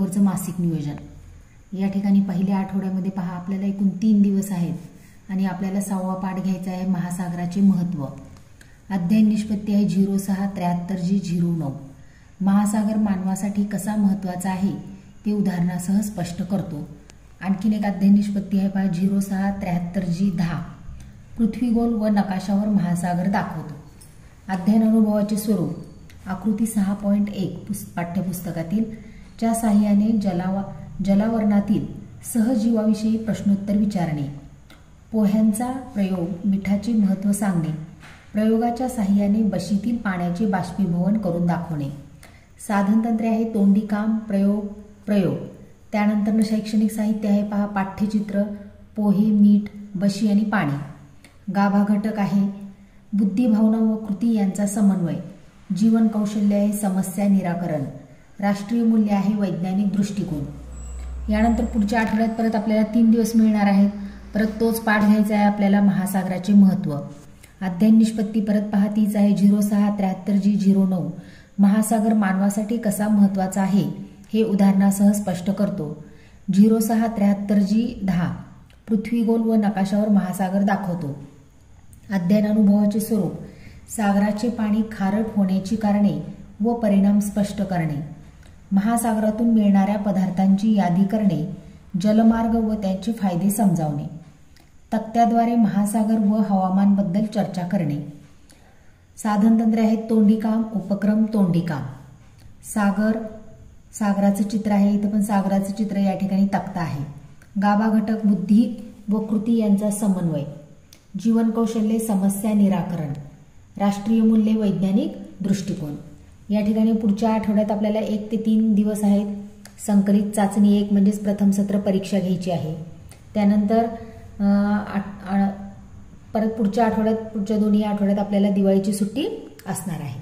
ऑक्टोबरचं मासिक नियोजन। या ठिकाणी पहिल्या आठवड्यामध्ये पहा आपल्याला एकूण 3 दिवस आहेत आणि आपल्याला 6वा पाठ घ्यायचा आहे महासागराचे महत्त्व। अध्ययन निष्पत्ती आहे 0673G09। महासागर मानवासाठी कसा महत्त्वाचा आहे ते उदाहरणासह स्पष्ट करतो। आणखीन एक अध्ययन निष्पत्ती आहे पहा 0673G10। पृथ्वी गोल व नकाशावर महासागर दाखवतो। अध्ययन अनुभवाचे स्वरूप आकृती 6.1 पाठ्यपुस्तकातील च्या साहाय्याने जलावरणातील सहजीवाविषयी प्रश्नोत्तर विचारणे। पोह्यांचा प्रयोग, मिठाचे महत्त्व सांगणे, प्रयोगाच्या साहाय्याने बशीतील पाण्याचे बाष्पीभवन करून दाखवणे। साधनतंत्रे आहे तोंडी काम, प्रयोग। त्यानंतर शैक्षणिक साहित्य आहे पहा पाठ्यचित्र, पोहे, मीठ, बशी आणि पाणी। गाभा घटक आहे बुद्धी, भावना व कृती यांचा समन्वय। जीवन कौशल्य आहे समस्या निराकरण। राष्ट्रीय मूल्य आहे वैज्ञानिक दृष्टिकोन। यानंतर पुढच्या आठवड्यात परत आपल्याला 3 दिवस मिळणार आहेत। परत तोच पाठ घ्यायचा आहे आपल्याला महासागराचे महत्त्व। अध्ययन निष्पत्ती परत पहा तीच आहे 0673G09। महासागर मानवासाठी कसा महत्त्वाचा आहे हे उदाहरणासह स्पष्ट करतो। 0673G10। पृथ्वी गोल व नकाशावर महासागर दाखवतो। अध्ययन अनुभवाचे स्वरूप सागराचे पाणी खारट होण्याची कारणे व परिणाम स्पष्ट करणे। महासागरातून मिळणाऱ्या पदार्थांची यादी करणे, जलमार्ग व त्यांचे फायदे समजावणे। तक्त्याद्वारे महासागर व हवामान बद्दल चर्चा करणे। साधनतंत्रे आहेत तोंडी काम, उपक्रम, तोंडी काम। सागराचं चित्र आहे, इथं पण सागराचं चित्र या ठिकाणी तक्ता आहे। गाभा घटक बुद्धी व कृती यांचा समन्वय। जीवन कौशल्य समस्या निराकरण। राष्ट्रीय मूल्य वैज्ञानिक दृष्टिकोन। या ठिकाणी पुढच्या आठवड्यात आपल्याला 1 ते 3 दिवस आहेत। संकलित चाचणी 1 म्हणजेच प्रथम सत्र परीक्षा घ्यायची आहे। त्यानंतर परत पुढच्या आठवड्यात, पुढच्या 2 आठवड्यात आपल्याला दिवाळीची सुट्टी असणार आहे।